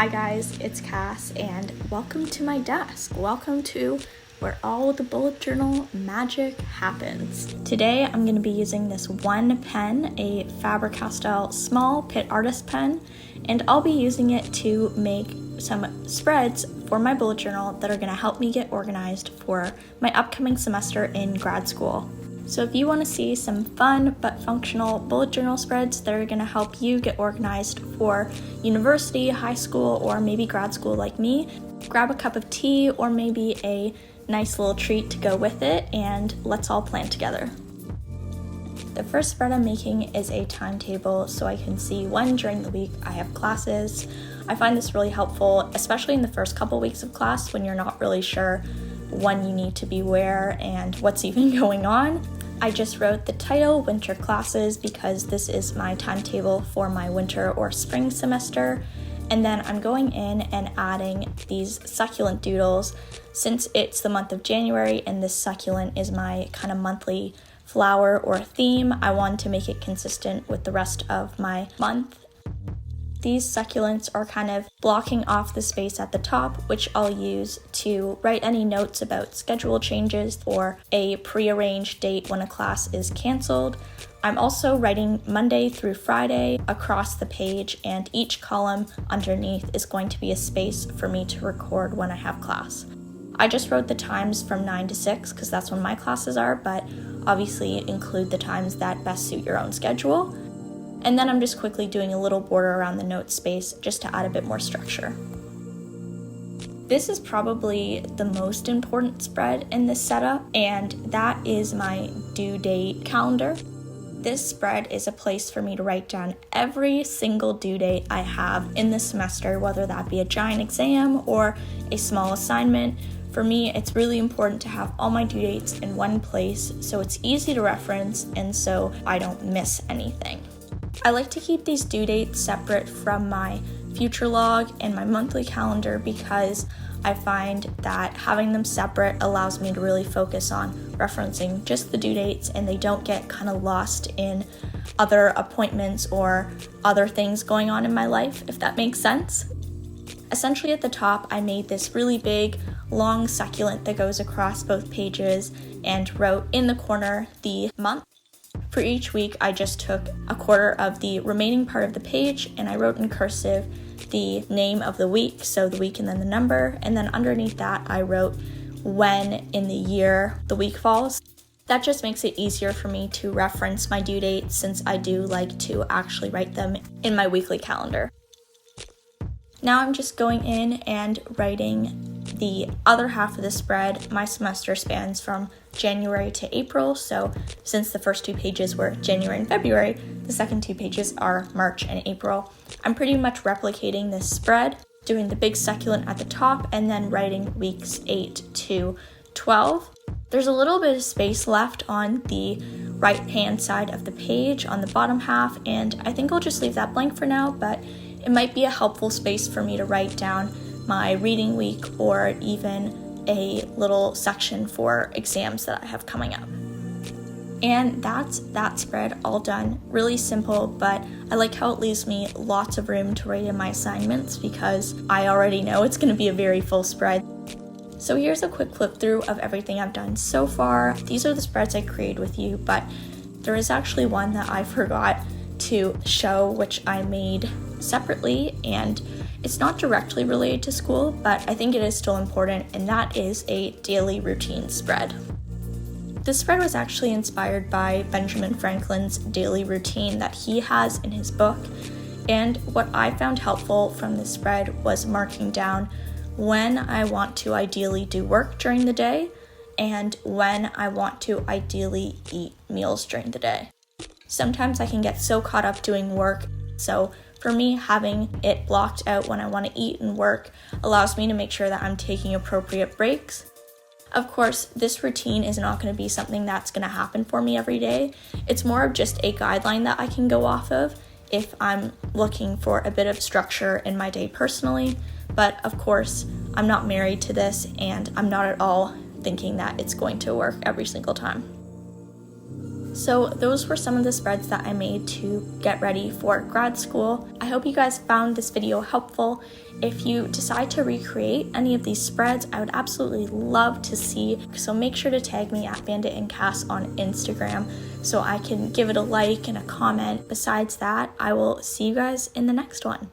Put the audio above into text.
Hi guys, it's Cass and welcome to my desk. Welcome to where all the bullet journal magic happens. Today I'm going to be using this one pen, a Faber Castell Small Pitt Artist pen, and I'll be using it to make some spreads for my bullet journal that are going to help me get organized for my upcoming semester in grad school. So if you want to see some fun but functional bullet journal spreads that are going to help you get organized for university, high school, or maybe grad school like me, grab a cup of tea or maybe a nice little treat to go with it, and let's all plan together. The first spread I'm making is a timetable so I can see when during the week I have classes. I find this really helpful, especially in the first couple weeks of class when you're not really sure when you need to be where and what's even going on. I just wrote the title, Winter Classes, because this is my timetable for my winter or spring semester. And then I'm going in and adding these succulent doodles. Since it's the month of January and this succulent is my kind of monthly flower or theme, I wanted to make it consistent with the rest of my month. These succulents are kind of blocking off the space at the top, which I'll use to write any notes about schedule changes or a prearranged date when a class is canceled. I'm also writing Monday through Friday across the page, and each column underneath is going to be a space for me to record when I have class. I just wrote the times from 9 to 6 because that's when my classes are, but obviously include the times that best suit your own schedule. And then I'm just quickly doing a little border around the note space just to add a bit more structure. This is probably the most important spread in this setup, and that is my due date calendar. This spread is a place for me to write down every single due date I have in the semester, whether that be a giant exam or a small assignment. For me, it's really important to have all my due dates in one place so it's easy to reference and so I don't miss anything. I like to keep these due dates separate from my future log and my monthly calendar because I find that having them separate allows me to really focus on referencing just the due dates and they don't get kind of lost in other appointments or other things going on in my life, if that makes sense. Essentially at the top, I made this really big, long succulent that goes across both pages and wrote in the corner the month. For each week, I just took a quarter of the remaining part of the page and I wrote in cursive the name of the week, so the week and then the number, and then underneath that I wrote when in the year the week falls. That just makes it easier for me to reference my due dates since I do like to actually write them in my weekly calendar. Now I'm just going in and writing the other half of the spread. My semester spans from January to April, so since the first two pages were January and February, the second two pages are March and April. I'm pretty much replicating this spread, doing the big succulent at the top and then writing weeks 8 to 12. There's a little bit of space left on the right hand side of the page on the bottom half, and I think I'll just leave that blank for now, but it might be a helpful space for me to write down my reading week or even a little section for exams that I have coming up. And that's that spread all done. Really simple, but I like how it leaves me lots of room to write in my assignments because I already know it's going to be a very full spread. So here's a quick flip through of everything I've done so far. These are the spreads I created with you, but there is actually one that I forgot to show, which I made separately, and it's not directly related to school, but I think it is still important, and that is a daily routine spread. This spread was actually inspired by Benjamin Franklin's daily routine that he has in his book, and what I found helpful from this spread was marking down when I want to ideally do work during the day and when I want to ideally eat meals during the day. Sometimes I can get so caught up doing work, so for me, having it blocked out when I want to eat and work allows me to make sure that I'm taking appropriate breaks. Of course, this routine is not going to be something that's going to happen for me every day. It's more of just a guideline that I can go off of if I'm looking for a bit of structure in my day personally. But of course, I'm not married to this and I'm not at all thinking that it's going to work every single time. So those were some of the spreads that I made to get ready for grad school. I hope you guys found this video helpful. If you decide to recreate any of these spreads, I would absolutely love to see. So make sure to tag me at Bandit and Cass on Instagram so I can give it a like and a comment. Besides that, I will see you guys in the next one.